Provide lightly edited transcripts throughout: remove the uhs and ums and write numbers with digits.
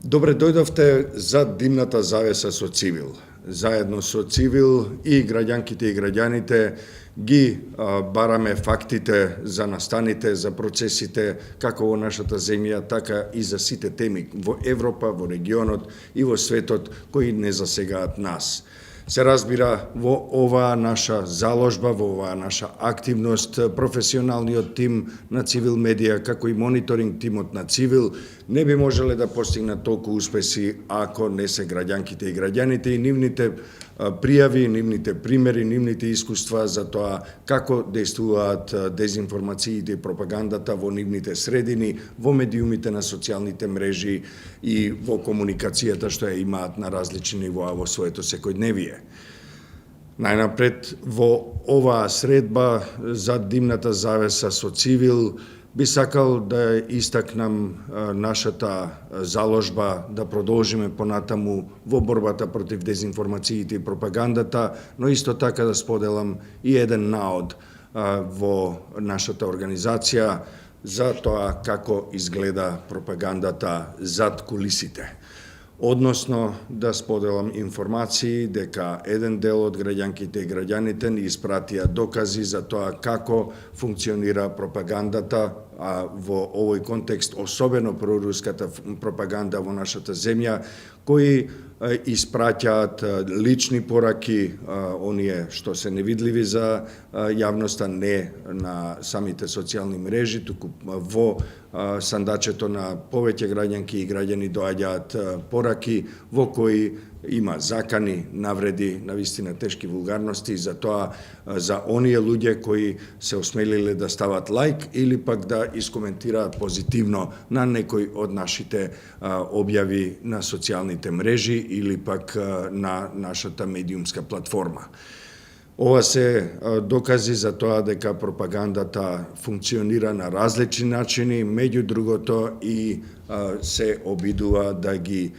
Добре дојдовте за димната завеса со Цивил. Заедно со Цивил и граѓанките и граѓаните ги бараме фактите за настаните, за процесите, како во нашата земја, така и за сите теми во Европа, во регионот и во светот кои не засегаат нас. Се разбира, во оваа наша заложба, во оваа наша активност, професионалниот тим на Цивил медија, како и мониторинг тимот на Цивил, не би можеле да постигнат толку успеси ако не се граѓанките и граѓаните и нивните пријави, нивните примери, нивните искуства за тоа како действуваат дезинформациите и пропагандата во нивните средини, во медиумите на социјалните мрежи и во комуникацијата што ја имаат на различни нивоа во своето секојдневие. Најнапред, во оваа средба за димната завеса со Цивил, би сакал да истакнам нашата заложба да продолжиме понатаму во борбата против дезинформациите и пропагандата, но исто така да споделам и еден наод во нашата организација за тоа како изгледа пропагандата зад кулисите. Односно да споделам информации дека еден дел од граѓанките и граѓаните ни испратија докази за тоа како функционира пропагандата, а во овој контекст особено проруската пропаганда во нашата земја, кои испраќаат лични пораки, оние што се невидливи за јавноста, не на самите социјални мрежи, туку во сандачето на повеќе граѓанки и граѓани доаѓаат пораки во кои има закани, навреди, навистина тешки вулгарности за тоа, за оние луѓе кои се осмелиле да стават лајк или пак да искоментираат позитивно на некој од нашите објави на социјалните мрежи или пак на нашата медиумска платформа. Ова се докази за тоа дека пропагандата функционира на различни начини, меѓу другото и се обидува да ги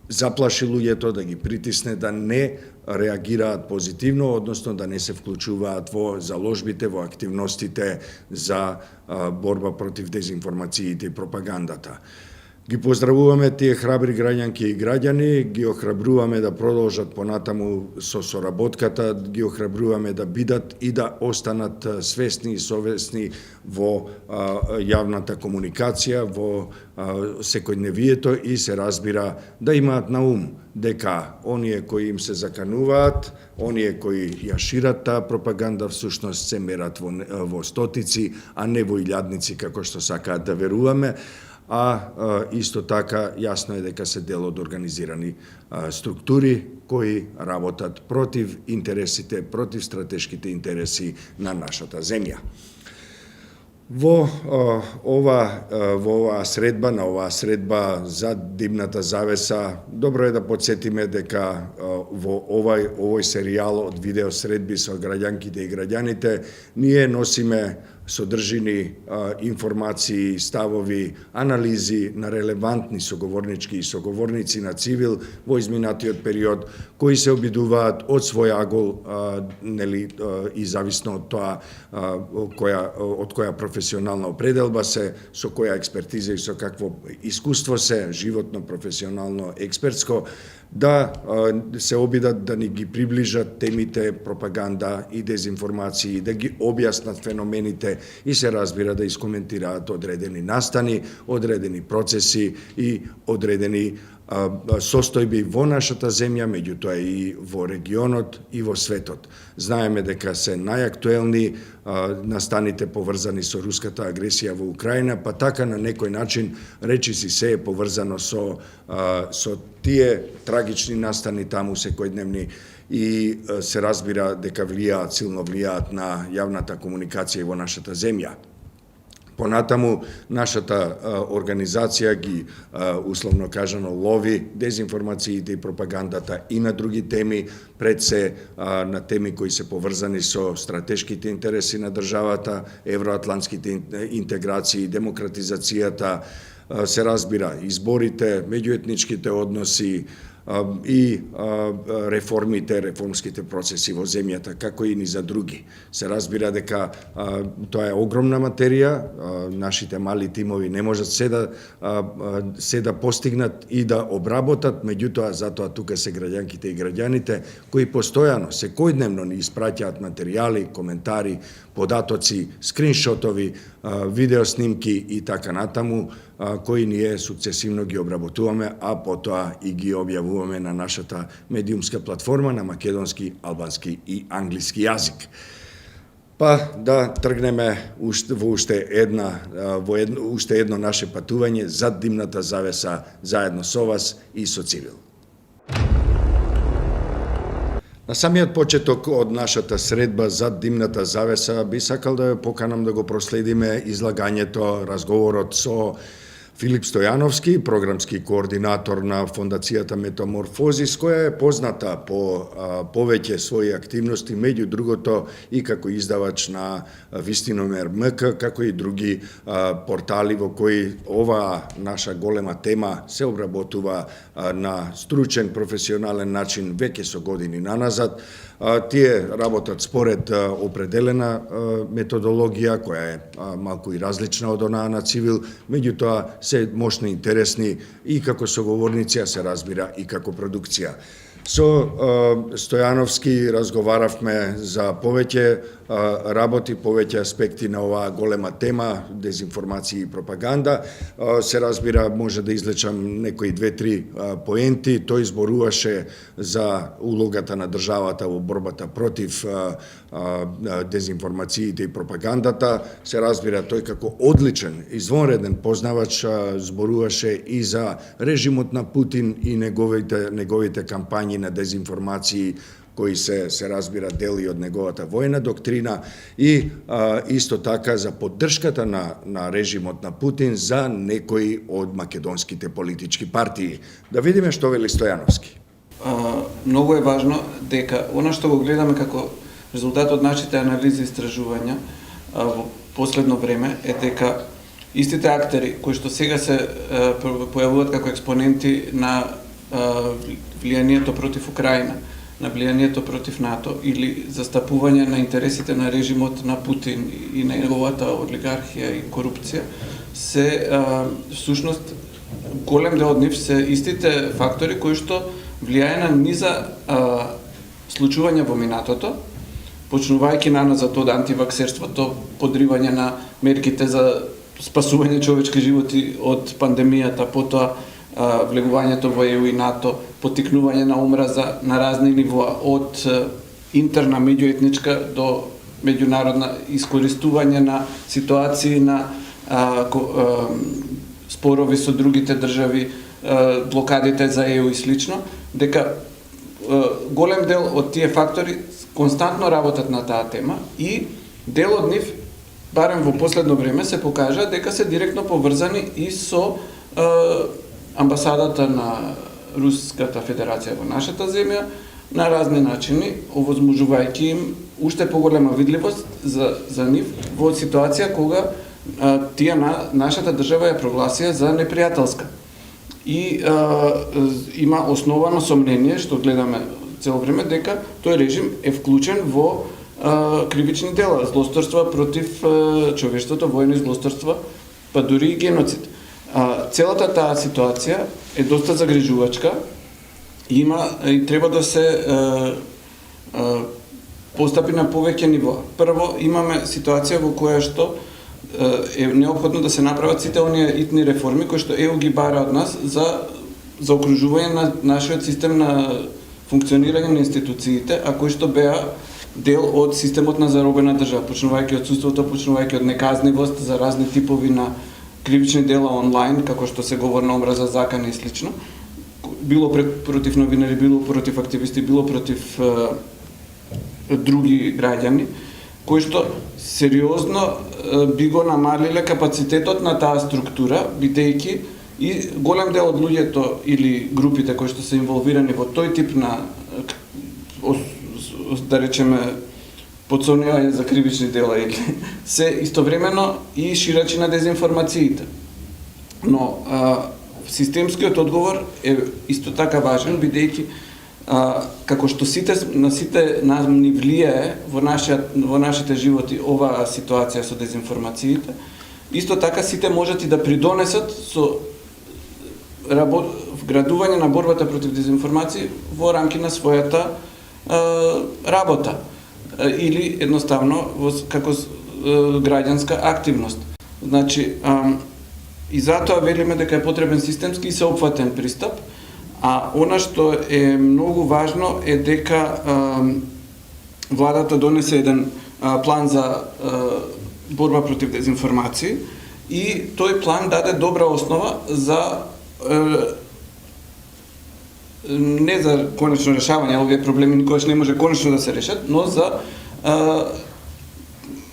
заплаши луѓето, да ги притисне да не реагираат позитивно, односно да не се вклучуваат во заложбите, во активностите за борба против дезинформациите и пропагандата. Ги поздравуваме тие храбри граѓанки и граѓани, ги охрабруваме да продолжат понатаму со соработката, ги охрабруваме да бидат и да останат свесни и совесни во јавната комуникација, во секојдневието и се разбира да имаат на ум дека оние кои им се закануваат, оние кои ја шират таа пропаганда всушност се мерат во стотици, а не во илјадници како што сакаат да веруваме, а исто така јасно е дека се дел од организирани структури кои работат против интересите, против стратешките интереси на нашата земја. Во оваа средба, на оваа средба за димната завеса, добро е да подсетиме дека во овој серијал од видеосредби со граѓанките и граѓаните ние носиме содржини, информации, ставови, анализи на релевантни соговорнички и соговорници на Цивил во изминатиот период, кои се обидуваат од свој агол, и зависно од тоа од која професионална определба се, со која експертиза и со какво искуство се, животно, професионално, експертско, да се обидат да ни ги приближат темите пропаганда и дезинформации, да ги објаснат феномените и се разбира да искоментираат одредени настани, одредени процеси и одредени состојби во нашата земја, меѓутоа и во регионот и во светот. Знаеме дека се најактуелни настаните поврзани со руската агресија во Украина, па така на некој начин речиси се е поврзано со тие трагични настани таму секојдневни и се разбира дека силно влијаат на јавната комуникација во нашата земја. Понатаму, нашата организација ги, условно кажано, лови дезинформациите и пропагандата и на други теми, пред се на теми кои се поврзани со стратешките интереси на државата, евроатлантските интеграции, демократизацијата, се разбира, изборите, меѓуетничките односи, и реформите, реформските процеси во земјата, како и ни за други. Се разбира дека тоа е огромна материја, нашите мали тимови не можат се да постигнат и да обработат, меѓутоа затоа тука се граѓанките и граѓаните кои постојано, секојдневно ни испраќаат материјали, коментари, податоци, скриншотови, видеоснимки и така натаму, кои ние сукцесивно ги обработуваме, а потоа и ги објавуваме на нашата медиумска платформа на македонски, албански и англиски јазик. Па да тргнеме во уште едно наше патување зад димната завеса заедно со вас и со Цивил. На самиот почеток од нашата средба зад димната завеса би сакал да ја поканам да го проследиме излагањето, разговорот со Филип Стојановски, програмски координатор на Фондацијата Метаморфозис, која е позната по повеќе своји активности, меѓу другото и како издавач на Вистиномер МК, како и други портали во кои оваа наша голема тема се обработува на стручен, професионален начин веќе со години наназад. Тие работат според определена методологија, која е малку и различна од онаа на Цивил, меѓутоа се мощни, интересни и како соговорници, а се разбира и како продукција. Со Стојановски разговаравме за повеќе работи, повеќе аспекти на оваа голема тема, дезинформација и пропаганда. Се разбира, може да излечам некои 2-3 поенти. Тој зборуваше за улогата на државата во борбата против дезинформациите и пропагандата. Се разбира, тој како одличен, извонреден познавач зборуваше и за режимот на Путин и неговите кампањи на дезинформации кои се разбира дели од неговата војна доктрина и исто така за поддршката на режимот на Путин за некои од македонските политички партии. Да видиме што вели Стојановски. Многу е важно дека она што го гледаме како резултат од нашите анализи и истражувања во последно време е дека истите актери кои што сега се појавуваат како експоненти на влијанието против Украина, на влијанието против НАТО или застапување на интересите на режимот на Путин и на неговата олигархија и корупција, се всушност голем дел од нив се истите фактори кои што влијае на низа случувања во минатото, почнувајќи наназад од антиваксерството, подривање на мерките за спасување човечки животи од пандемијата, потоа влегувањето во ЕУ и НАТО, потикнување на омраза на разни нивоа, од интерна меѓуетничка до меѓународна, искористување на ситуации на спорови со другите држави, блокадите за ЕУ и слично, дека голем дел од тие фактори константно работат на таа тема и дел од нив, барем во последно време, се покажа дека се директно поврзани и со амбасадата на Руската Федерација во нашата земја на разни начини, овозможувајќи им уште поголема видливост за нив во ситуација кога тие нашата држава ја прогласија за непријателска. И има основано сомнение, што гледаме цело време, дека тој режим е вклучен во кривични дела, злосторства против човештвото, војни злосторства, па дури и геноцид. Целата таа ситуација е доста загрижувачка и треба да се постапи на повеќе нивоа. Прво, имаме ситуација во која што е неопходно да се направат сите оние итни реформи кои што ЕУ ги бара од нас за заокружување на нашиот систем на функционирање на институциите, а кои што беа дел од системот на заробена држава, почнувајќи од судството, почнувајќи од неказнивост за разни типови на кривични дела онлайн, како што се говори на омраза, закана и слично, било против новинари, било против активисти, било против други граѓани, кои што сериозно би го намалиле капацитетот на таа структура, бидејќи и голем дел од луѓето или групите кои што се инволвирани во тој тип на, да речеме, подсомнување за кривични дела или се истовремено и ширачи на дезинформациите. Но системскиот одговор е исто така важен, бидејќи како што на сите ни влијае во нашите животи оваа ситуација со дезинформациите, исто така сите можат и да придонесат со вградување на борбата против дезинформации во рамки на својата работа или едноставно како граѓанска активност. Значи, и затоа велиме дека е потребен системски и сеопфатен пристап, а она што е многу важно е дека владата донесе еден план за борба против дезинформации и тој план даде добра основа за не за конечно решавање, овие проблеми никогаш не може конечно да се решат, но за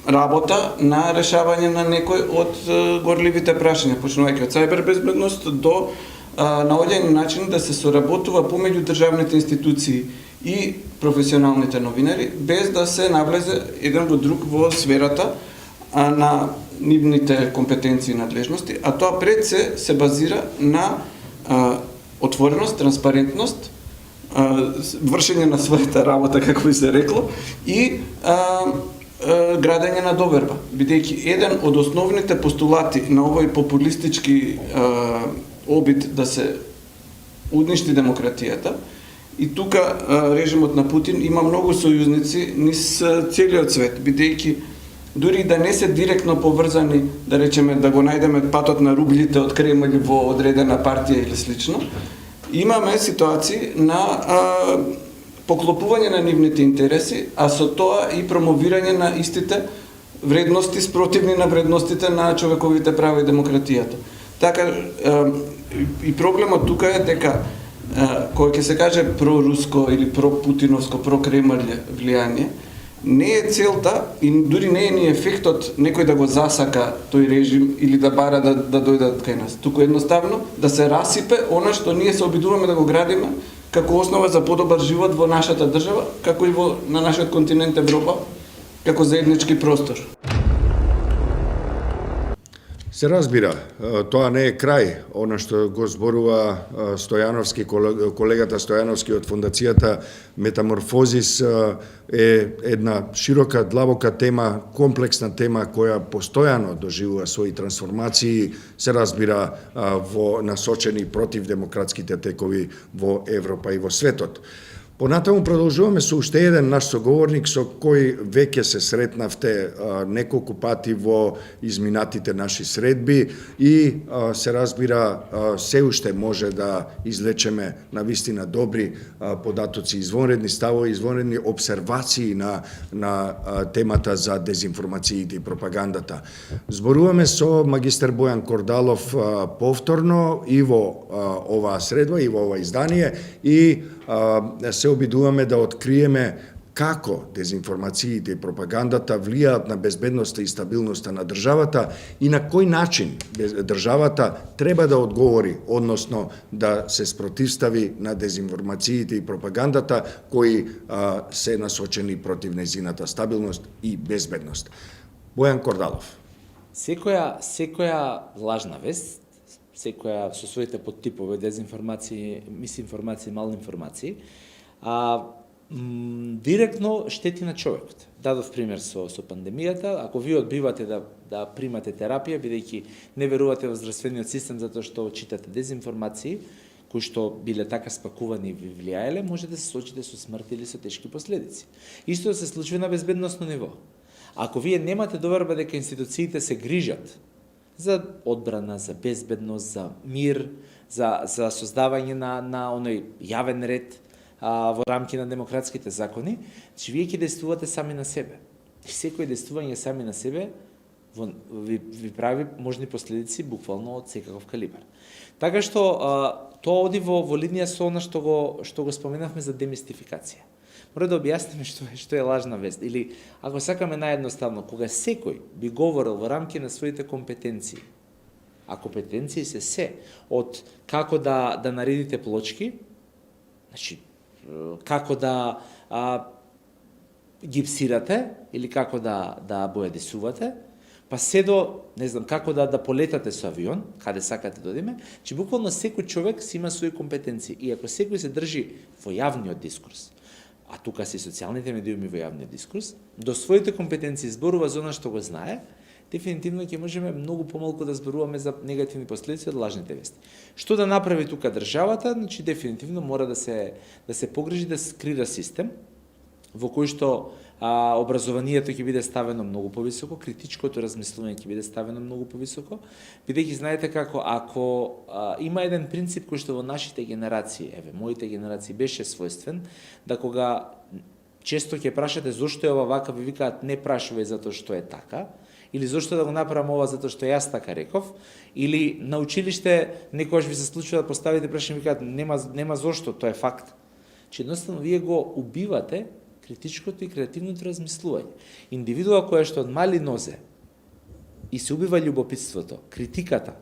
работа на решавање на некој од горливите прашања, почнувајќи од сајбер безбедност до наоѓање начин да се соработува помеѓу државните институции и професионалните новинари, без да се навлезе еден во друг во сферата на нивните компетенции и надлежности, а тоа пред се базира на отвореност, транспарентност, вршење на својата работа, како би се рекло, и градење на доверба, бидејќи еден од основните постулати на овој популистички обид да се уништи демократијата, и тука режимот на Путин има многу сојузници низ целиот свет, бидејќи дури да не се директно поврзани, да речеме, да го најдеме патот на рублите од Кремљ во одредена партија или слично, имаме ситуации на поклопување на нивните интереси, а со тоа и промовирање на истите вредности спротивни на вредностите на човековите права и демократијата. Така, и проблемот тука е дека, кој ќе се каже проруско или пропутиновско, прокремљ влијание, не е целта и дури не е ни ефектот некој да го засака тој режим или да бара да дојдат кај нас. Туку едноставно да се расипе она што ние се обидуваме да го градиме како основа за подобар живот во нашата држава, како и на нашиот континент Европа, како заеднички простор. Се разбира, тоа не е крај, она што го зборува Стојановски, колегата Стојановски од фондацијата Метаморфозис е една широка, длабока тема, комплексна тема која постојано доживува своји трансформации, се разбира насочени против демократските текови во Европа и во светот. Понатаму продолжуваме со уште еден наш соговорник со кој веќе се сретнавте неколку пати во изминатите наши средби и се разбира се уште може да излечеме навистина добри податоци, извонредни ставови, извонредни обсервации на темата за дезинформациите и пропагандата. Зборуваме со магистер Бојан Кордалов повторно и во оваа средба и во ова издание и се обидуваме да откриеме како дезинформациите и пропагандата влијаат на безбедноста и стабилноста на државата и на кој начин државата треба да одговори, односно да се спротивстави на дезинформациите и пропагандата кои се насочени против нејзината стабилност и безбедност. Бојан Кордалов. Секоја лажна вест, секоја со своите подтипови дезинформации, мисинформации, малинформации, директно штети на човекот. Дадов пример со пандемијата. Ако ви одбивате да примате терапија, бидејќи не верувате во здравствениот систем затоа што читате дезинформации, кои што биле така спакувани и ви влијаеле, може да се соочите со смрт или со тешки последици. Исто се случува на безбедносно ниво. Ако вие немате доверба дека институциите се грижат за одбрана, за безбедност, за мир, за создавање на оној јавен ред во рамки на демократските закони, че вие ќе действувате сами на себе. И секој действување сами на себе ви прави можни последици буквално од секаков калибар. Така што тоа оди во линија со она што го споменавме за демистификација. Мора да објасниме што е лажна вест. Или, ако сакаме наједноставно, кога секој би говорил во рамки на своите компетенции, а компетенции се од како да наредите плочки, значи, како да гипсирате или како да боядисувате, па се до, не знам, како да полетате со авион, каде сакате да одиме, че буквално секој човек си има своји компетенции. И ако секој се држи во јавниот дискурс, а тука се социјалните медиуми во јавниот дискурс, до своите компетенции зборува за она што го знае, дефинитивно ќе можеме многу помалку да зборуваме за негативни последици од лажните вести. Што да направи тука државата? Значи дефинитивно мора да се погрижи да скрира систем во кој што образованието ќе биде ставено многу повисоко, критичкото размислување ќе биде ставено многу повисоко, бидејќи знаете како ако има еден принцип кој што во нашите генерации, моите генерации беше својствен, да кога често ќе прашате зошто е ова вака, ви викаат не прашувај затоа што е така, или зошто да го направам ова затоа што јас така реков, или на училиште некогаш ви се случува да поставите прашање, викаат нема зошто, тоа е факт. Че едноставно вие го убивате критичкото и креативното размислување. Индивидуа која што од мали нозе и се убива љубопитството, критиката,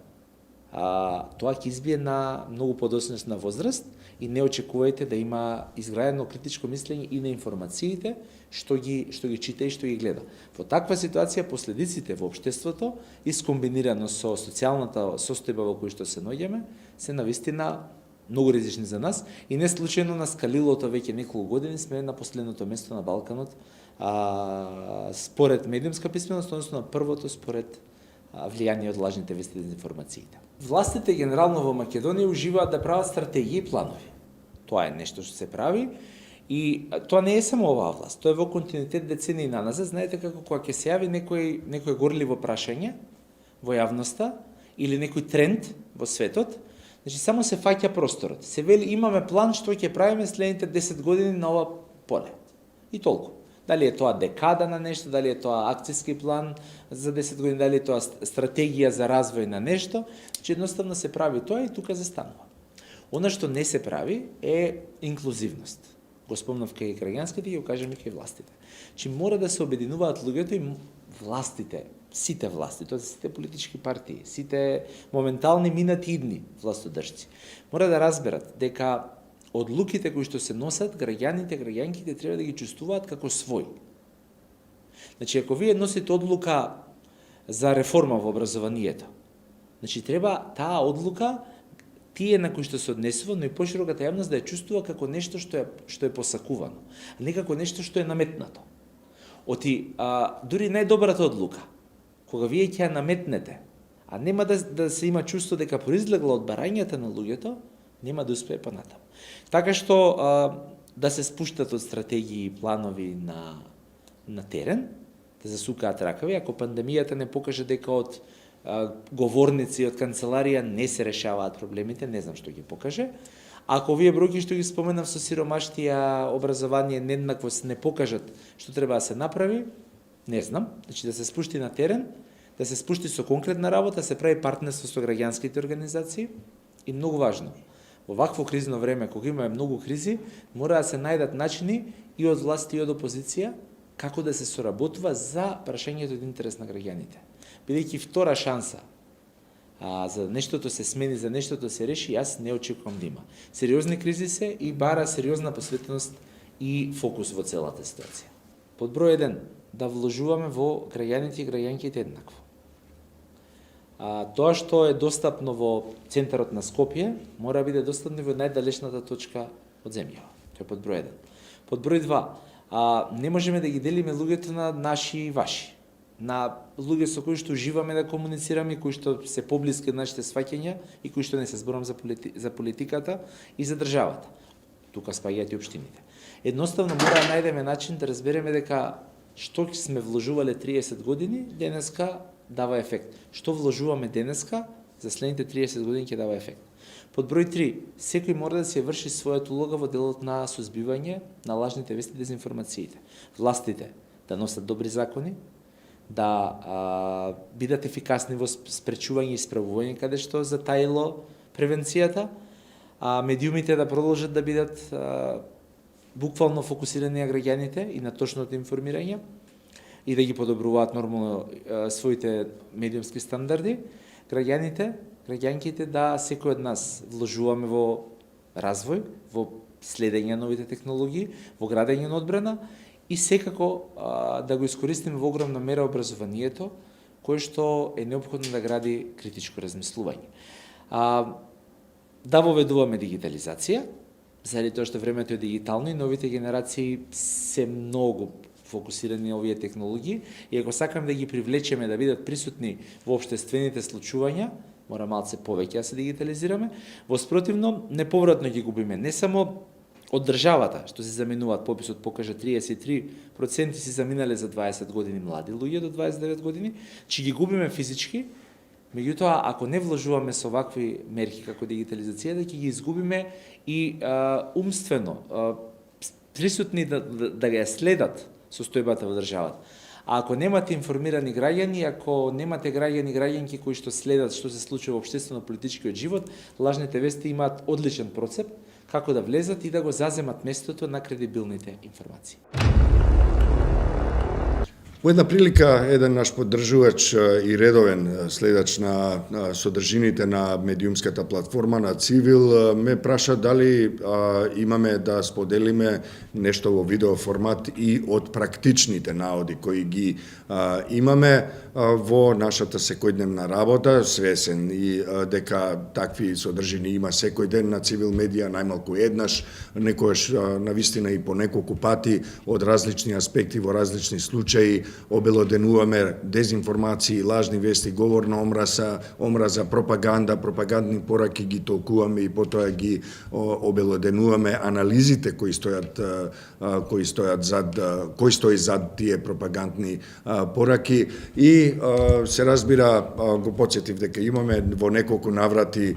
тоа ќе избие на многу подоцнесна возраст и не очекувајте да има изградено критичко мислење и на информациите што ги чита и што ги гледа. Во таква ситуација последиците во општеството и скомбинирано со социјалната состојба во која што се наоѓаме се навистина многу ризични за нас и не случајно на скалилото веќе неколку години сме на последното место на Балканот според медиумска писменост, односно на првото според влијание од лажните вести и дезинформациите. Властите генерално во Македонија уживаат да прават стратегии и планови. Тоа е нешто што се прави и тоа не е само оваа власт, тоа е во континуитет децении наназад. Знаете како кога ќе се јави некој горливо прашање во јавноста или некој тренд во светот, значи само се фаќа просторот. Се вели имаме план што ќе правиме следните 10 години на ова поле. И толку. Дали е тоа декада на нешто, дали е тоа акцијски план за 10 години, дали е тоа стратегија за развој на нешто, че едноставно се прави тоа и тука застанува. Она што не се прави е инклузивност. Го спомнав кај граѓанските и го кажем и кај властите. Че мора да се обединуваат луѓето и властите, сите власти, тоа се сите политички партии, сите моментални минати идни властодржци, мора да разберат дека одлуките кои што се носат, граѓаните треба да ги чувствуваат како свој. Значи, ако вие носите одлука за реформа во образованието, значи треба таа одлука тие на кои што се однесува, но и пошироката јавност да ја чувствува како нешто што е посакувано, а не како нешто што е наметнато. Дури најдобрата одлука, кога вие ќе ја наметнете, а нема да се има чувство дека произлегла од барањата на луѓето, нема да успее понатаму. Така што да се спуштат од стратегии и планови на терен, да засукаат ракави, ако пандемијата не покаже дека од говорници од канцеларија не се решаваат проблемите, не знам што ги покаже. Ако овие бројки што ги споменав со сиромаштија, образование, нееднаквост не покажат што треба да се направи, не знам. Значи да се спушти на терен, да се спушти со конкретна работа, се прави партнерство со граѓанските организации и многу важно. Во вакво кризно време, кога имаме многу кризи, мора да се најдат начини и од власт и од опозиција како да се соработува за прашањето од интерес на граѓаните. Бидејќи втора шанса за нештото се смени, за нештото се реши, јас не очекувам да има. Сериозни кризи се и бара сериозна посветеност и фокус во целата ситуација. Под број 1, да вложуваме во граѓаните и граѓанките еднакво. Тоа што е достапно во центарот на Скопје, мора да биде достапно во најдалечната точка од земјава. Тоа е под број 1. Под број 2, не можеме да ги делиме луѓето на наши и ваши. На луѓе со кои што уживаме да комуницираме, кои што се поблиски од нашите сваќања и кои што не се зборам за политиката и за државата. Тука спаѓаат и општините. Едноставно мора да најдеме начин да разбереме дека што сме вложувале 30 години, денеска дава ефект. Што вложуваме денеска, за следните 30 години ќе дава ефект. Под број 3, секој мора да се врши својата улога во делот на сузбивање на лажните вести и дезинформациите. Властите да носат добри закони, да бидат ефикасни во спречување и исправување каде што затаило превенцијата, медиумите да продолжат да бидат буквално фокусирани на граѓаните и на точното информирање и да ги подобруваат нормално своите медиумски стандарди, граѓанките да секој од нас вложуваме во развој, во следење на новите технологии, во градење на одбрана и секако да го искористиме во огромна мера образованието кој што е неопходно да гради критичко размислување. Да воведуваме дигитализација, заради тоа што времето е дигитално и новите генерации се многу фокусирани на овие технологии и ако сакам да ги привлечеме да бидат присутни во општествените случувања, мора малце повеќе да се дигитализираме, во спротивно неповратно ги губиме не само од државата, што се заменуваат, пописот покажа 33% си заминале за 20 години млади луѓе до 29 години, че ги губиме физички, меѓутоа ако не вложуваме со вакви мерки како дигитализација, да ќе ги изгубиме и умствено, присутни да ја следат состојбата во државата. А ако немате информирани граѓани, ако немате граѓани и граѓанки кои што следат што се случува во општествено-политичкиот живот, лажните вести имаат одличен процеп како да влезат и да го заземат местото на кредибилните информации. Во една прилика, еден наш поддржувач и редовен следач на содржините на медиумската платформа на Цивил ме праша дали имаме да споделиме нешто во видео формат и од практичните наоди кои ги имаме во нашата секојдневна работа, свесен и дека такви содржини има секој ден на Цивил медија, најмалку еднаш, некојаш навистина и по неколку пати од различни аспекти во различни случаи обелоденуваме дезинформации, лажни вести, говор на омраза, пропаганда, пропагандни пораки ги толкуваме и потоа ги обелоденуваме анализите кои стои зад тие пропагандни пораки и се разбира, го потсетив дека имаме во неколку наврати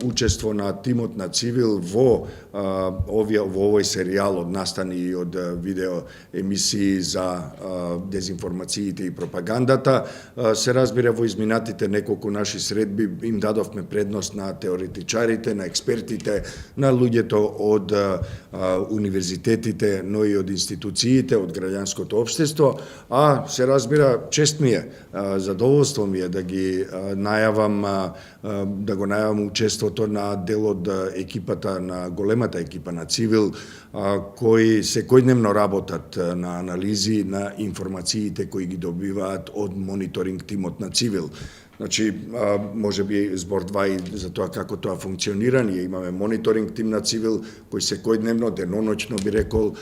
учество на тимот на Цивил во овој серијал од настани и од видео емисии за дезинформациите и пропагандата. Се разбира, во изминатите неколку наши средби им дадовме предност на теоретичарите, на експертите, на луѓето од универзитетите, но и од институциите, од граѓанското општество, а се разбира, чест ми е, задоволство ми е да ги најавам, да го најавам учеството на дел од екипата, на големата екипа на Цивил, кои секојдневно работат на анализи на информациите кои ги добиваат од мониторинг тимот на Цивил. Значи, може би збор два и за тоа како тоа функционира. Ние имаме мониторинг тим на Цивил, кој секојдневно, деноноќно би рекол,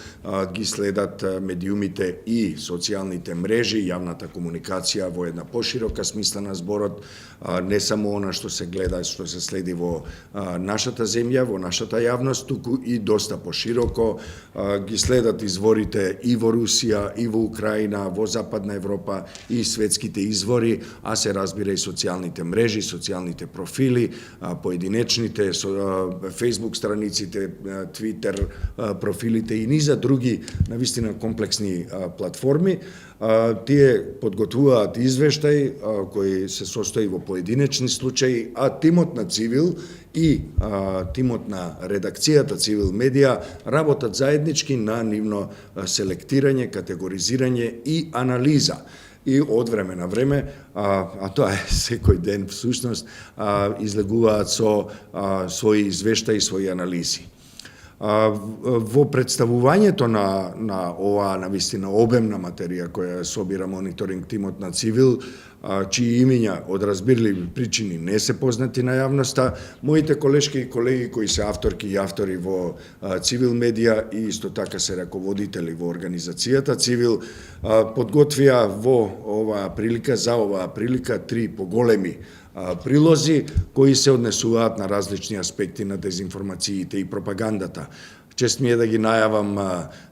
ги следат медиумите и социјалните мрежи, јавната комуникација во една поширока смисла на зборот, не само она што се гледа, што се следи во нашата земја, во нашата јавност, туку и доста пошироко ги следат изворите и во Русија, и во Украина, во Западна Европа и светските извори, а се разбира и социјалните мрежи, социјалните профили, поединечните, Facebook страниците, Twitter профилите и низа други навистина комплексни платформи. Тие подготвуваат извештај кој се состои во поединечни случаи, а тимот на Цивил и тимот на редакцијата Цивил медија работат заеднички на нивно селектирање, категоризирање и анализа. И од време на време, а тоа е секој ден всушност, излегуваат со своји извештаи, своји анализи. Во представувањето на оваа навистина обемна материја која собира мониторинг тимот на Цивил, чии имиња од разбирливи причини не се познати на јавноста, моите колешки и колеги кои се авторки и автори во Цивил медија и исто така се раководители во организацијата Цивил, подготвија во оваа прилика, за оваа прилика, 3 поголеми прилози кои се однесуваат на различни аспекти на дезинформациите и пропагандата. Чест ми е да ги најавам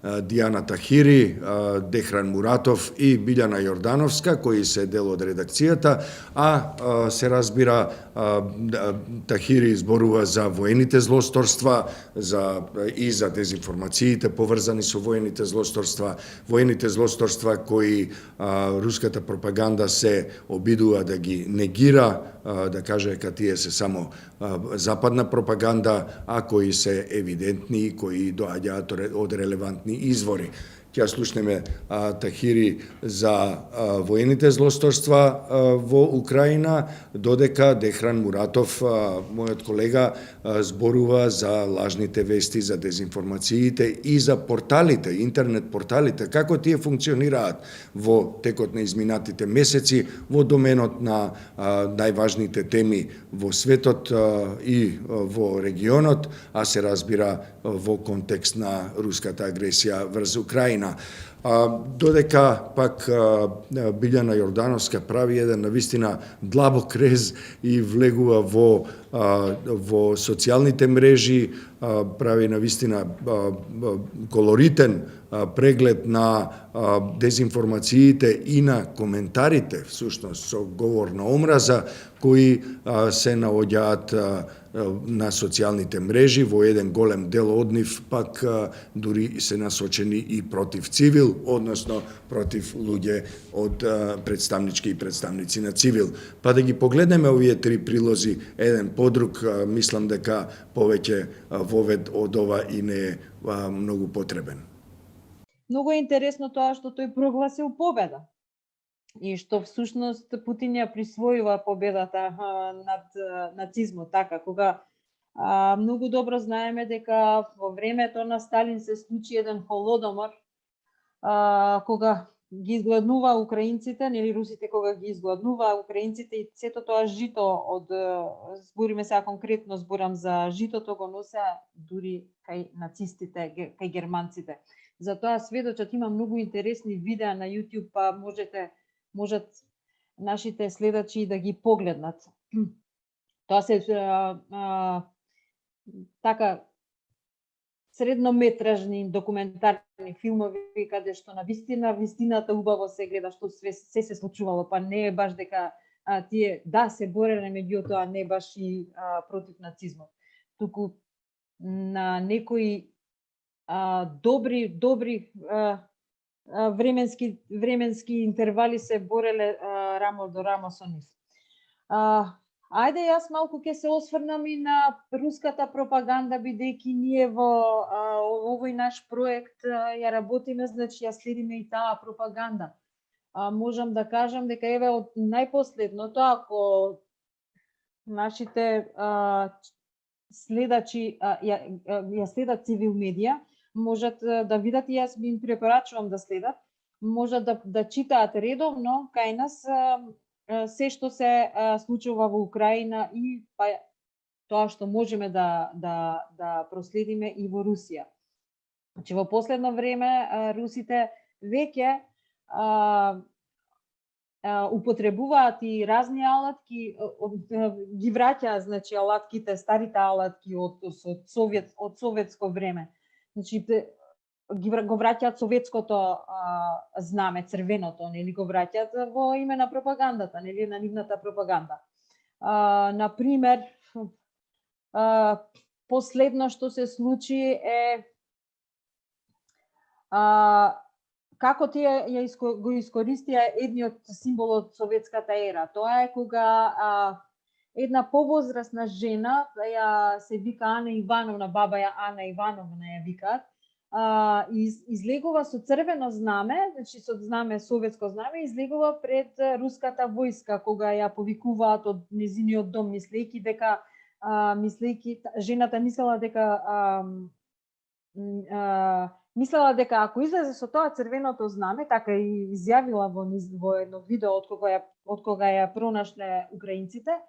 Дијана Тахири, Дехран Муратов и Билјана Јордановска, кои се дел од редакцијата, а се разбира Тахири зборува за воените злосторства и за дезинформациите поврзани со воените злосторства кои руската пропаганда се обидува да ги негира, да каже дека тие се само западна пропаганда, а кои се евидентни и кои доаѓаат од релевантни извори. ќе слушнеме Тахири за воените злосторства во Украина, додека Дехран Муратов, мојот колега, зборува за лажните вести, за дезинформациите и за порталите, интернет порталите, како тие функционираат во текот на изминатите месеци во доменот на најважните теми во светот и во регионот, а се разбира во контекст на руската агресија врз Украина. Додека пак Билјана Јордановска прави еден навистина длабок рез и влегува во социјалните мрежи, прави навистина колоритен преглед на дезинформациите и на коментарите, всушност со говор на омраза, кои се наоѓаат на социјалните мрежи, во еден голем дел од нив пак дури се насочени и против цивил, односно против луѓе од представнички и представници на цивил. Па да ги погледнеме овие три прилози еден по друг, мислам дека повеќе вовед од ова и не е многу потребен. Многу е интересно тоа што тој прогласил победа. И што всушност Путин ја присвојува победата над нацизмот, така, кога многу добро знаеме дека во времето на Сталин се случи еден холодомор, кога ги изгладнува украинците, нели русите кога ги изгладнува украинците и сето тоа жито од, збориме сега конкретно, зборам за житото, го носеа дури кај нацистите, кај германците. Затоа сведочат, има многу интересни видеа на YouTube, па можат нашите следачи да ги погледнат. Тоа се така среднометражни документарни филмови каде што на вистината убаво се гледа што се случувало, па не е баш дека тие се бореле, меѓутоа не баш и против нацизмот. Туку на некои добри временски интервали се бореле рамо до рамо со нив. Ајде јас малку ќе се осврнам и на руската пропаганда, бидејќи ние во овој наш проект ја работиме, значи ја следиме и таа пропаганда. Можам да кажам дека еве од најпоследното, ако нашите следачи ја следат Цивил медија, можат да видат, и јас би им препорачувам да следат, можат да читаат редовно кај нас се што се случува во Украина и па тоа што можеме да проследиме и во Русија. Значи во последно време русите веќе употребуваат и разни алатки, ги враќаат, значи алатките, старите алатки од советско време. Значи го враќаат советското знаме, црвеното, нели го враќаат во име на пропагандата, нели на нивната пропаганда. Например, последно што се случи е како тие го искористија едниот символ од советската ера. Тоа е кога една повозрасна жена, се вика Ана Ивановна, баба ја Ана Ивановна ја викаат, излегува со црвено знаме, значи со знаме, советско знаме, излегува пред руската војска, кога ја повикуваат од незиниот дом, мислејќи дека жената мислела дека ако излезе со тоа црвеното знаме, така и изјавила во едно видео од кога ја пронашле украинците,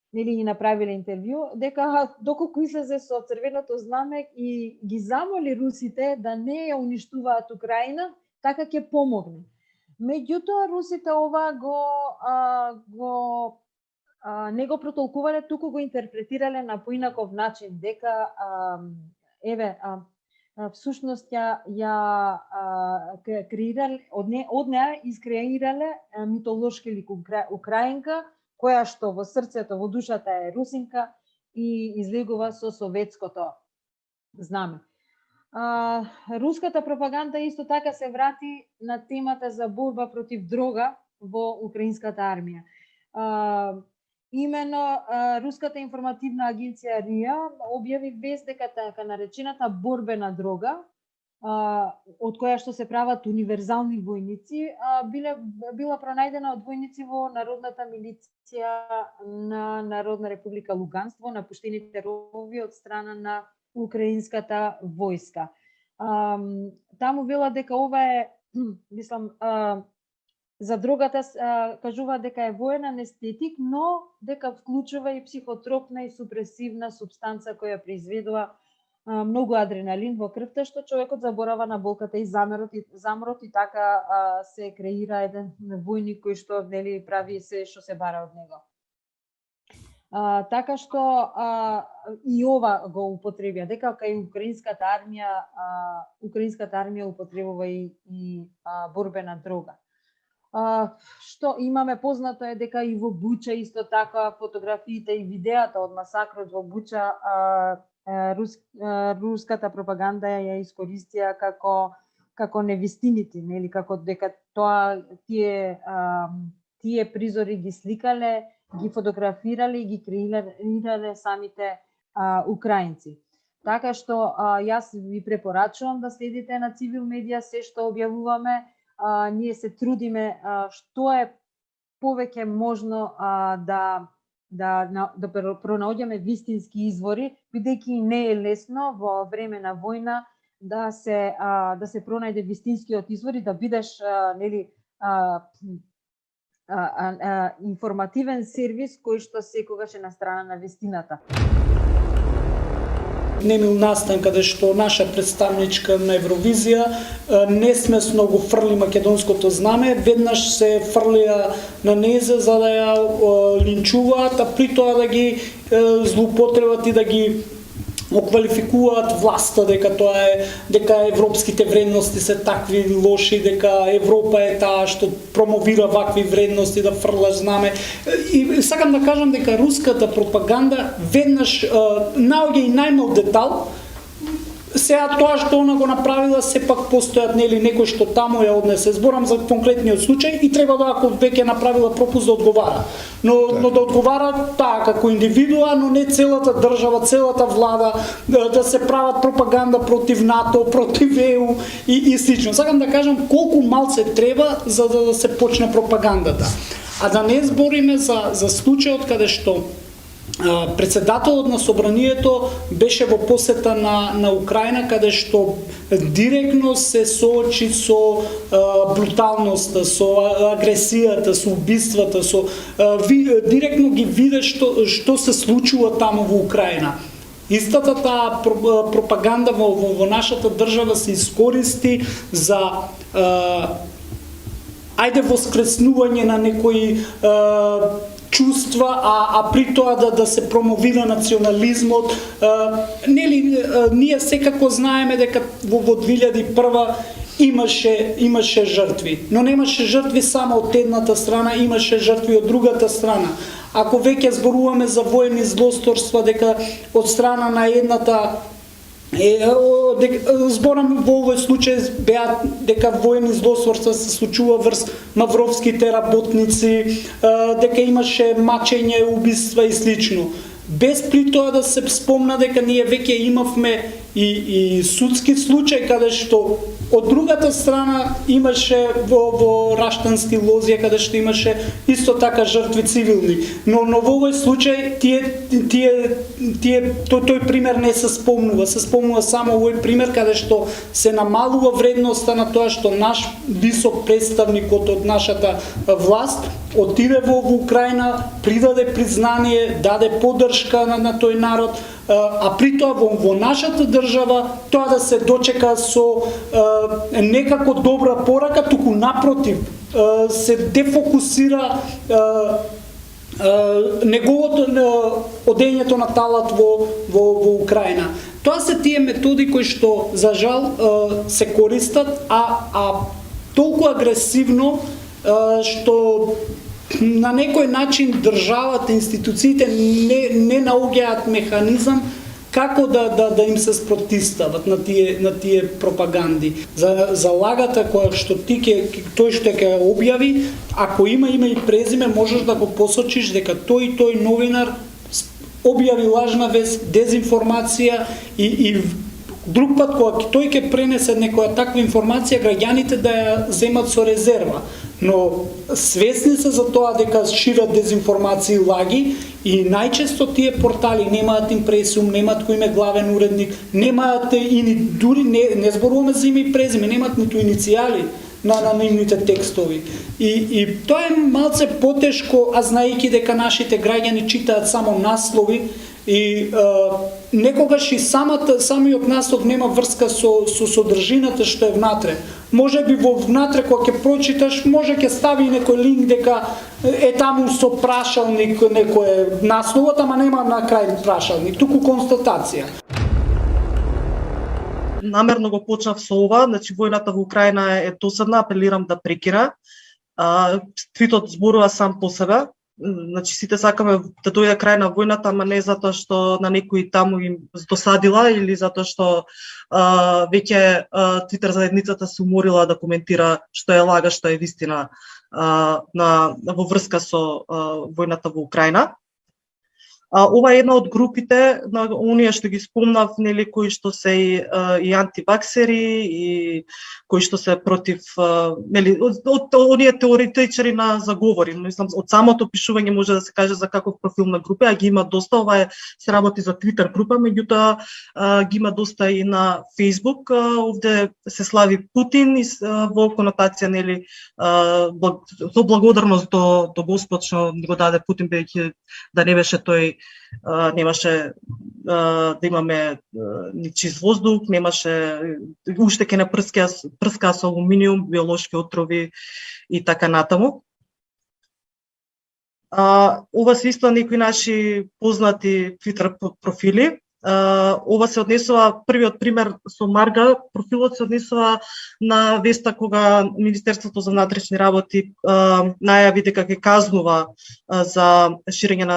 нели ги направиле интервју, дека доколку излезе со црвеното знаме и ги замоли русите да не ја уништуваат Украина, така ќе помогне. Меѓутоа русите ова не го протолкувале, туку го интерпретирале на поинаков начин, дека всушност ја креирале, од неа искреирале митолошки лик украинка, која што во срцето, во душата е русинка и излегува со советското знаме. Руската пропаганда исто така се врати на темата за борба против дрога во украинската армија. Имено Руската информативна агенција РИА објави вест дека така наречената борбена дрога од која што се прават универзални војници, била пронајдена од војници во Народната милиција на Народна република Луганство, напуштените робови од страна на украинската војска. Таму вела дека ова е, мислам, за дрогата кажува дека е воен анестетик, но дека вклучува и психотропна и супресивна супстанца која произведува многу адреналин во крвта, што човекот заборава на болката и заморот и така се креира еден војник кој што нели прави се што се бара од него. Така што и ова го употребија, дека кај украинската армија употребува и борбена дрога. Што имаме познато е дека и во Буча исто така фотографиите и видеата од масакрот во Буча руската пропаганда ја искористија како невистините, нели, како дека тие призори ги сликале, ги фотографирале и ги креирале самите украинци. Така што јас ви препорачувам да следите на Цивил медија се што објавуваме. Ние се трудиме што е повеќе можно да пронаоѓаме вистински извори, бидејќи не е лесно во време на војна да се пронајде вистинскиот извор и да бидеш нели информативен сервис кој што секогаш е на страна на вистината. Немил Настан, каде што наша представничка на Евровизија несмесно го фрли македонското знаме, веднаш се фрлија на нејза за да ја линчуваат, а при тоа да ги злоупотребат и да ги оквалификуваат власта дека европските вредности се такви лоши, дека Европа е таа што промовира вакви вредности да фрлаш знаме. И сакам да кажам дека руската пропаганда веднаш наоѓа и најмал детал. Сега тоа што она го направила, сепак постојат нели некој што таму ја однесе. Зборам за конкретниот случај и треба да, ако веќе направила пропуст, да одговара. Но да одговара таа како индивидуа, но не целата држава, целата влада, да се прават пропаганда против НАТО, против ЕУ и слично. Сакам да кажам колку малце треба за да се почне пропагандата. А да не збориме за случајот каде што председателот на собранието беше во посета на Украина, каде што директно се соочи со бруталноста, со агресијата, со убиствата, директно ги виде што се случува таму во Украина. Истата таа пропаганда во нашата држава се искористи за воскреснување на некои чувства, а при тоа да се промовира национализмот. Ние секако знаеме дека во 2001 имаше жртви, но немаше жртви само од едната страна, имаше жртви од другата страна. Ако веќе зборуваме за воени злосторства, дека од страна на едната зборам во овој случај беа дека воени злосторства се случува врз мавровските работници, дека имаше мачење, убиства и слично. Без при тоа да се спомна дека ние веќе имавме и судски случај каде што од другата страна имаше во Раштански лозија каде што имаше исто така жртви цивилни. Но во овој случај тој пример не се спомнува. Се спомнува само овој пример каде што се намалува вредноста на тоа што наш висок представник од нашата власт отиде во Украина, придаде признание, даде поддршка на тој народ, а при тоа во нашата држава тоа да се дочека со некако добра порака, туку напротив се дефокусира неговото одењето на талат во Украина. Тоа се тие методи кои што за жал се користат, а толку агресивно што на некој начин државата, институциите не наоѓаат механизам како да им се спротистават на тие пропаганди. За лагата која што тој што ќе објави, ако има и презиме, можеш да го посочиш дека тој новинар објави лажна вест, дезинформација и Друг пат кога тој ќе пренесе некоја таква информација, граѓаните да ја земат со резерва. Но свесни се за тоа дека шират дезинформации и лаги и најчесто тие портали немаат импресиум, немаат кој им е главен уредник, немаат и дури не зборуваме за име и презиме, немаат ниту иницијали на нивните текстови. И тоа е малце потешко, а знаејќи дека нашите граѓани читаат само наслови и некогаш и самиот наслов нема врска со содржината што е внатре. Може би во внатре кога ќе прочиташ, може ќе стави некој линк дека е таму со прашалник некој насловот, ама нема на крај прашалник, туку констатација. Намерно го почнав со ова, значи војната во Украина е досадна, апелирам да прекина. Твитот зборува сам по себе. Значи сите сакаме да дојде крај на војната, ама не затоа што на некои таму им досадила или затоа што веќе Твитер заедницата се уморила да коментира што е лага, што е вистина во врска со војната во Украина. Ова е една од групите на оние што ги спомнав, нели, кои што се и антиваксери и кои што се против, нели, од оние теоретичари на заговори. Мислам, од самото пишување може да се каже за каков профил на групи, а ги има доста. Ова се работи за Твитер група, меѓутоа ги има доста и на Фејсбук. Овде се слави Путин и во конотација, нели, со благодарност до Господ што го даде Путин, бидејќи да не беше тој, немаше да имаме ни чист воздух, немаше уште ќе не прска со алуминиум, биолошки отрови и така натаму. Ова се исто некои наши познати Twitter профили. Ова се однесува, првиот пример со Марга, профилот се однесува на веста кога Министерството за внатрешни работи најави дека ќе казнува за ширење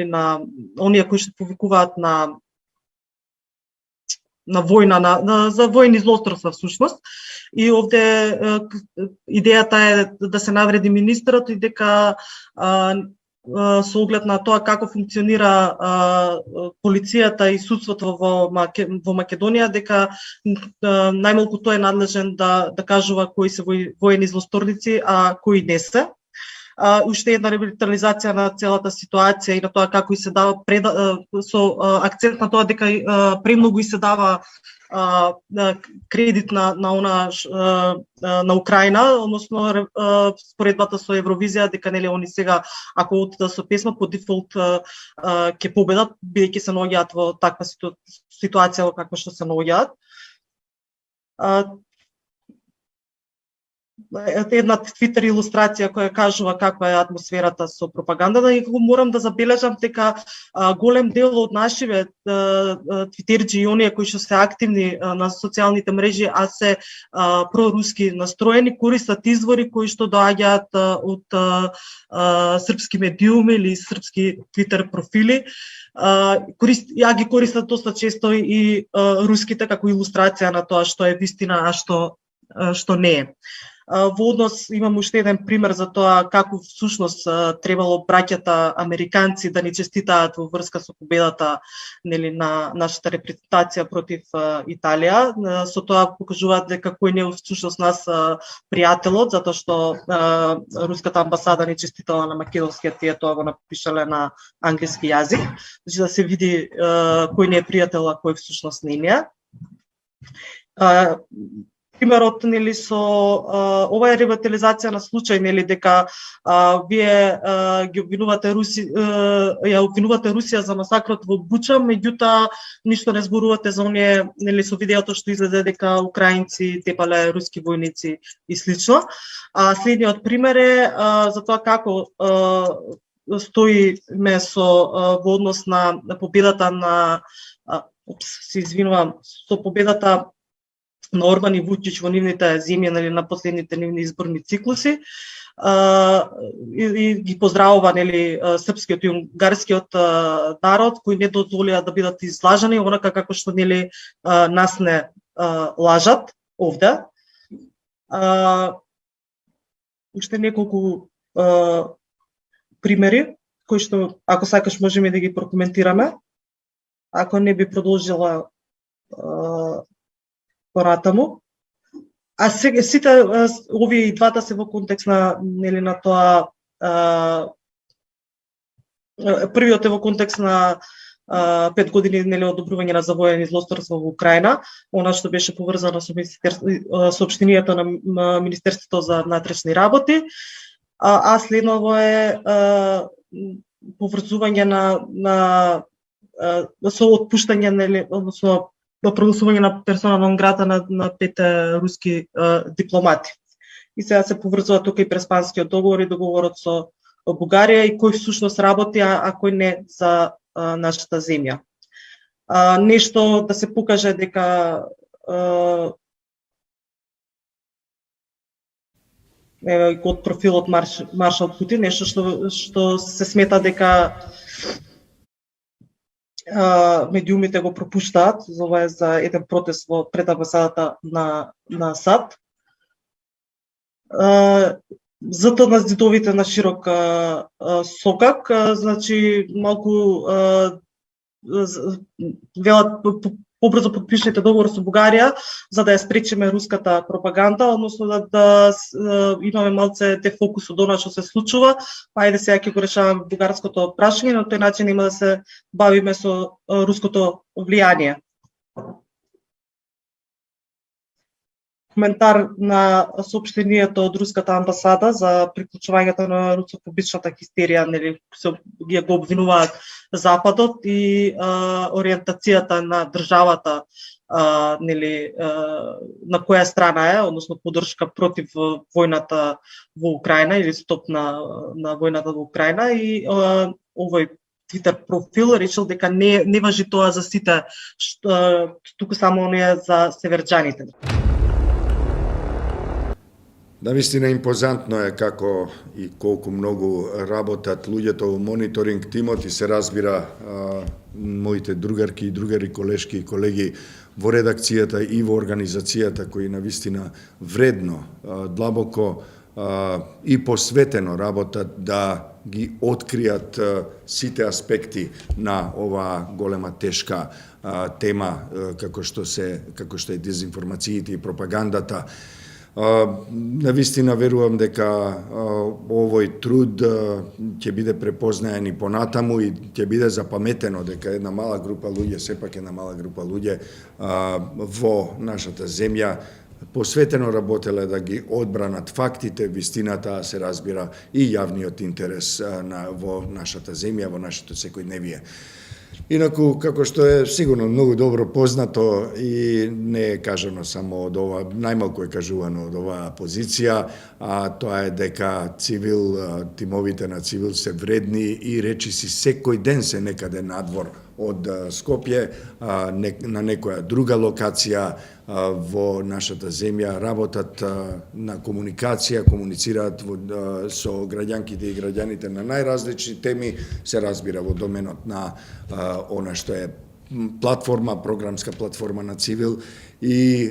на оние кои што повикуваат на војна, за војни злосторства всушност. И овде идејата е да се навреди министерот и дека со оглед на тоа како функционира полицијата и судството во Македонија, дека најмалку тој е надлежен да кажува кои се воени злосторници, а кои не се. Уште една ревитализација на целата ситуација и на тоа како и се дава со акцент на тоа дека премногу и се дава кредит на Украина, односно споредбата со Евровизија, дека нели они сега ако одат со песма по дефолт ќе победат, бидејќи се наоѓаат во таква ситуација во каква што се наоѓаат. Една Твитер илустрација која кажува каква е атмосферата со пропагандата и морам да забележам дека голем дел од нашиве твитерџи и оние кои што се активни на социјалните мрежи, а се проруски настроени, користат извори кои што доаѓаат од српски медиуми или српски Твитер профили. Ја ги користат доста често и руските како илустрација на тоа што е вистина, а што не е. Во однос имам уште еден пример за тоа како всушност требало браќата американци да ни честитаат во врска со победата, нели, на нашата репрезентација против Италија. Со тоа покажуваат дека кој не е всушност нас пријателот, затоа што руската амбасада ни честитала на македонски, тие тоа го напишале на англиски јазик, значи да се види кој не е пријател, а кој всушност не е. Примерот, нели, со ова е ревитализација на случај, нели, дека вие ги обвинувате Русија за масакрот во Буча, меѓутоа ништо не зборувате за оние, нели, со видеото што излезе дека украинци тепале руски војници и слично. Следниот пример е за тоа како стоиме во однос на победата на со победата на Орбан и Вучич во нивните земји, нели, на последните нивни изборни циклуси, и ги поздравува, нели, српскиот и унгарскиот народ кои не дозволија да бидат излажани онака како што, нели, нас не лажат овде. Уште неколку примери кои што, ако сакаш, можеме да ги прокоментираме. Ако не би продолжила понатаму. А сега сите овие и двата се во контекст на нели на тоа првиот е во контекст на 5 години нели одобрување на завоени злосторства во Украина, она што беше поврзано со соопштенијата на Министерството за внатрешни работи, а следново е поврзување на со отпуштање нели, односно прогласување на персона нон грата на 5 руски дипломати. И сега се поврзува тука и Преспанскиот договор и договорот со Бугарија и кој всушност работи, а кој не за нашата земја. Нешто да се покаже дека еве од профилот Маршал Путин, нешто што се смета дека медиумите го пропуштаат, ова е за еден протест во пред амбасадата на САД. Зато на зидовите на широк сокак, значи малку велат побрзо подпишете договор со Бугарија за да ја спречиме руската пропаганда, односно да имаме малце дефокус од она што се случува, па ајде сега ќе го решаваме бугарското прашање, на тој начин има да се бавиме со руското влијание. Коментар на соопштението од руската амбасада за приклучувањето на русофобичната хистерија, нели ги го обвинуваат Западот и ориентацијата на државата, нели на која страна е, односно поддршка против војната во Украина или стоп на војната во Украина, и овој Твитер профил речел дека не важи тоа за сите, туку само оние за северџаните. Навистина импозантно е како и колку многу работат луѓето во мониторинг тимот и се разбира моите другарки и другари, колешки и колеги во редакцијата и во организацијата кои навистина вредно, длабоко и посветено работат да ги откријат сите аспекти на оваа голема тешка тема како што е дезинформациите и пропагандата. Навистина верувам дека овој труд ќе биде препознаен и понатаму и ќе биде запаметено дека една мала група луѓе, сепак една мала група луѓе во нашата земја посветено работеле да ги одбранат фактите, вистината, се разбира и јавниот интерес во нашата земја, во нашето секојдневие. Инаку, како што е сигурно многу добро познато и не е кажано само од ова, најмалку е кажувано од оваа позиција, а тоа е дека тимовите на Цивил се вредни и речиси секој ден се некаде надвор од Скопје, на некоја друга локација во нашата земја, работат на комуникација, комуницираат со граѓанките и граѓаните на најразлични теми, се разбира во доменот на она што е платформа, програмска платформа на Цивил и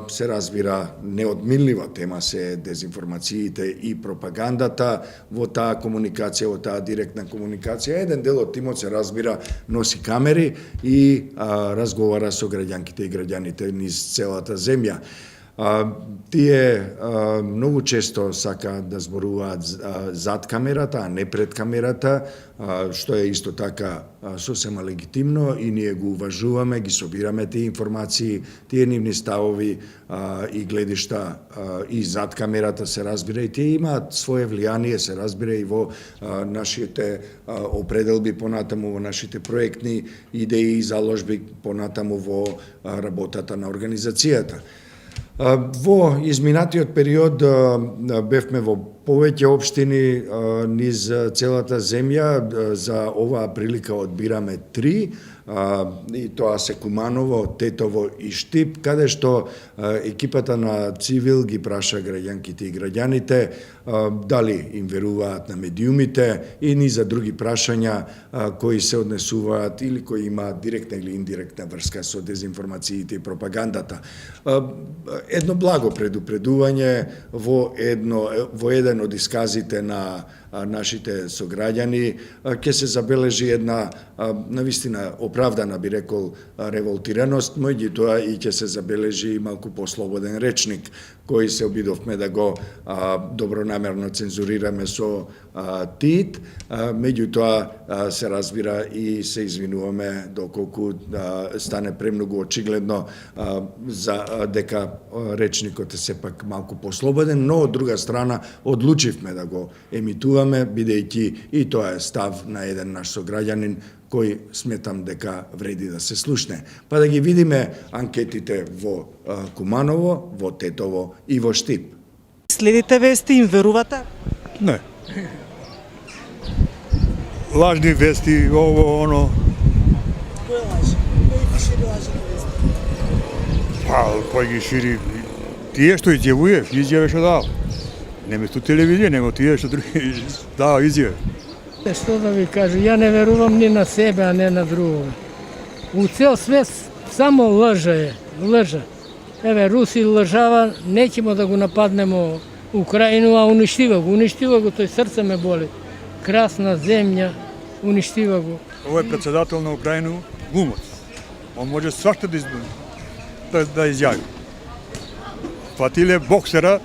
се разбира неодминлива тема се дезинформациите и пропагандата во таа комуникација, во таа директна комуникација. Еден дел од тимот се разбира носи камери и разговара со граѓанките и граѓаните низ целата земја. Тие многу често сакаат да зборуваат зад камерата, а не пред камерата, што е исто така сосема легитимно и ние го уважуваме, ги собираме тие информации, тие нивни ставови и гледишта и зад камерата, се разбира, и тие имаат свое влијание, се разбира, и во нашите определби понатаму, во нашите проектни идеи и заложби понатаму во работата на организацијата. Во изминатиот период бевме во повеќе општини низ целата земја. За оваа прилика одбираме 3, и тоа се Куманово, Тетово и Штип, каде што екипата на Цивил ги праша граѓанките и граѓаните дали им веруваат на медиумите и низа други прашања кои се однесуваат или кои имаат директна или индиректна врска со дезинформациите и пропагандата. Едно благо предупредување во еден од исказите на нашите сограѓани, ќе се забележи една навистина оправдана, би рекол, револтираност, меѓутоа и ќе се забележи малку послободен речник, кој се обидовме да го добронамерно цензурираме со ТИТ, меѓутоа се разбира и се извинуваме доколку стане премногу очигледно за дека речникот е сепак малку послободен, но од друга страна одлучивме да го емитуваме, бидејќи и тоа е став на еден наш сограѓанин кој сметам дека вреди да се слушне. Па да ги видиме анкетите во Куманово, во Тетово и во Штип. Следите вести, им верувате? Не. Лажни вести, ово, оно. Кој лажи? Кој ги шири лажни вести? Па, кој ги шири? Тие што изјавуе, изјаве што дал. Не место телевизија, него тие што други дава изјаве. Што да ви кажу, ја не верувам ни на себе, а не на другого. У цел свет само лъже. Еве, Руси лъжава, неќемо да го нападнемо Украину, а уништива го, тој срце ме боли. Красна земја, уништива го. Овој председател на Украину, глумац. Он може свашта да изјави. Фатиле боксера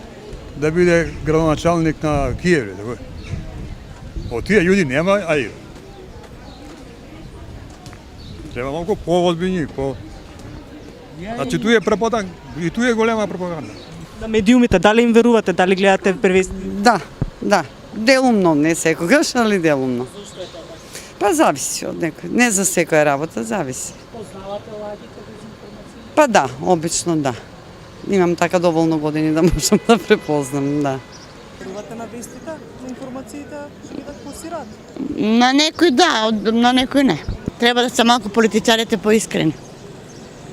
да биде градоначалник на Киев. Од тие људи нема, ај. Треба малку поозбилни, Значи, туе е преподан, и туе е голема пропаганда. На медиумите, дали им верувате, дали гледате превести? Да. Делумно, не секогаш, али делумно. Па зависи од некој. Не за секоја работа, зависи. Познавате лагите, дезинформација? Па да, обично да. Имам така доволно години да можам да препознам, да. Верувате на вестите, на информациите, што ги да пласираат? На некој да, на некој не. Треба да се малку политичарите поискрени.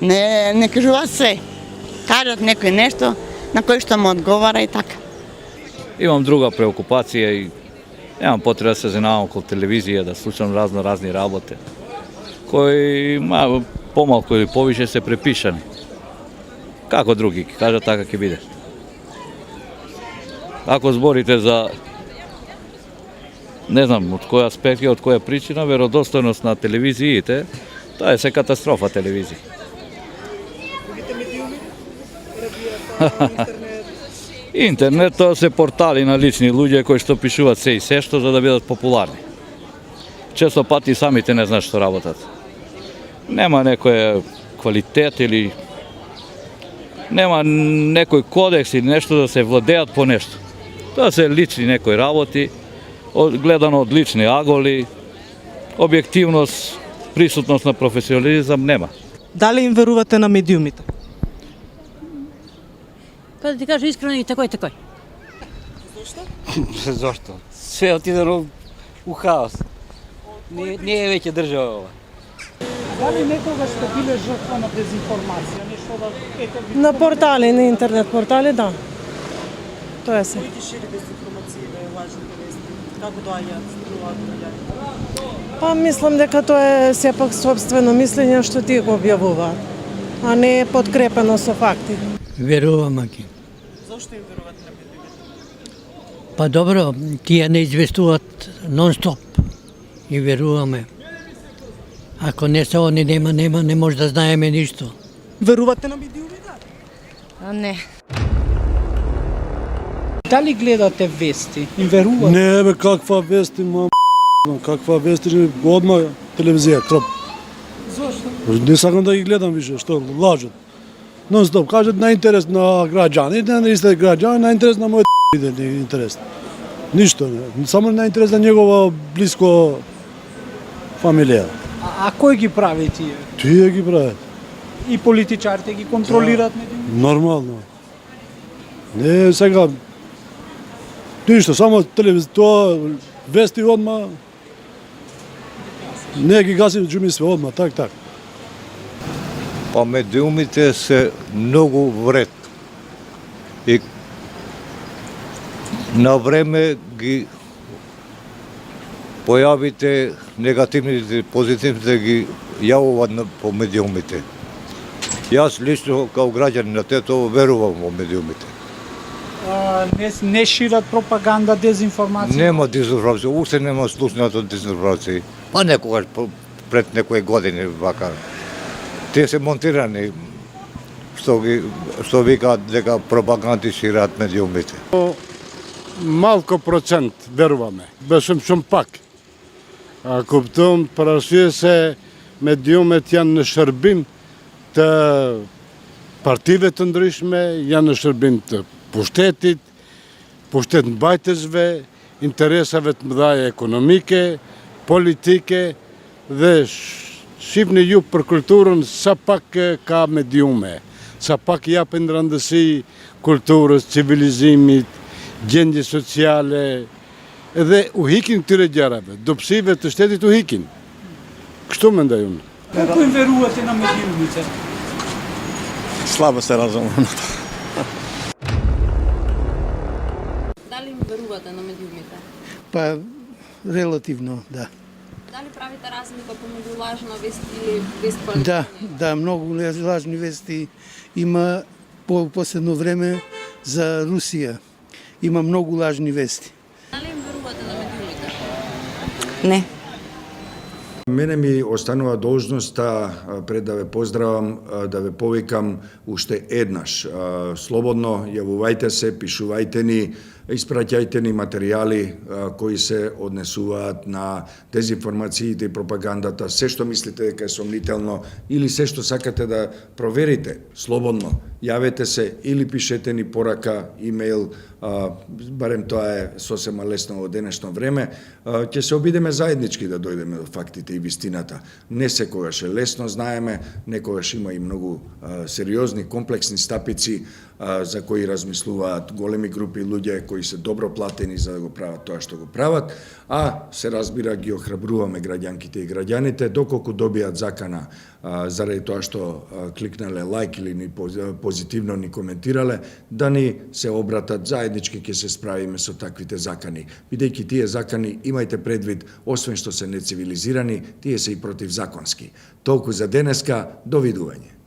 Не кажуваат све. Кажат некој нешто на кој што му одговара и така. Имам друга преокупација и немам потреба да се занимавам околу телевизија, да слушам разни работи, кои помалку или повише се препишани. Како други ќе кажат, така ќе биде. Ако зборите за не знам од кој аспект и од која причина, веродостојност на телевизиите, тоа е се катастрофа телевизија. Другите медиуми? Радијата, интернет? Интернет, тоа се портали на лични луѓе кои што пишуваат се и се што за да бидат популарни. Често пати самите не знаат што работат. Нема некој квалитет или нема некој кодекс или нешто да се владеат по нешто. Тоа се лични некои работи, гледано од лични аголи, објективност, присутност на професионализам нема. Дали им верувате на медиумите? Па да ти кажу искрено и такој. Зошто? Зошто? Све отидено у хаос. Не е веќе држава ова. Дали некогаш сте биле жртва на дезинформација? Нешто да ето На портали, на интернет портали, да. Тоа се. Кој ги шири дезинформациите, лажните вести? Како доаѓаат, струваат доаѓаат? Па мислам дека тоа е сепак собствено мислење што ти го објавуваат, а не е подкрепено со факти. Верувам, аки. Зошто им верувате на медиумите? Па добро, тие не известуваат нон-стоп и веруваме. Ако не се они не може да знаеме ништо. Верувате на медиумите? Не. Дали гледате вести? Им верувате? Не, бе, каква вести, каква вести, одма телевизија, троп. Зошто? Не сакам да ги гледам више, што лажат. Non-stop, кажат на интерес на граѓаните, на истите граѓани, на интерес на мојот интерес. Ништо не, само на интерес на негова близко фамилија. А кој ги прави тие? Тие ги прават. И политичарите ги контролираат медиумите? Нормално. Не, сега, ништо, само телевизија, тоа, вести одма, не ги гаси джуми све одма, так. Па медиумите се многу вред. И на време ги појавите негативните, позитивните ги јавуваат по медиумите. Јас лично као граѓанин на Тетово верувам во медиумите. не шират пропаганда, дезинформација? Нема дезинформација, уште нема слушнато дезинформација. Па некогаш пред некои години вака. Те се монтирани, што викаат дека пропаганди шират медиумите. Малко процент веруваме, бешем шум пак. Ако том прашие се медиумет ја не шрбим, та партивет ндришме, ја не шрбим та пуштетит, пуштет бајтезве, интересавет мдаја економике, политике, dhe shifni ju për kulturën sa pak ka mediume, sa pak japin rëndësi kulturës, civilizimit, gjendje sociale, edhe u hikin këtyre gjërave, dobësive të shtetit u hikin. Kështu mendoj unë. Колку им верувате на медиумите? Слабо се разумам. Дали им верувате на медиумите? Па, релативно, да. Дали правите разлика помеѓу лажна вест или вест која? Да, многу лажни вести има по последно време за Русија. Има многу лажни вести. Дали им верувате на медиумите? Не. Мене ми останува должноста пред да ве поздравам, да ве повикам уште еднаш. Слободно јавувајте се, пишувајте ни, испраќајте ни материјали кои се однесуваат на дезинформациите и пропагандата, се што мислите дека е сомнително или се што сакате да проверите, слободно јавете се или пишете ни порака, имејл, барем тоа е сосема лесно во денешно време, ќе се обидеме заеднички да дојдеме до фактите и вистината. Не секогаш е лесно, знаеме, некогаш има и многу сериозни, комплексни стапици за кои размислуваат големи групи луѓе кои се добро платени за да го прават тоа што го прават, а се разбира ги охрабруваме граѓанките и граѓаните доколку добијат закана заради тоа што кликнале лайк или ни позитивно ни коментирале, да ни се обратат, заеднички ќе се справиме со таквите закани. Бидејќи тие закани, имајте предвид, освен што се нецивилизирани, тие се и противзаконски. Толку за денеска, довидување.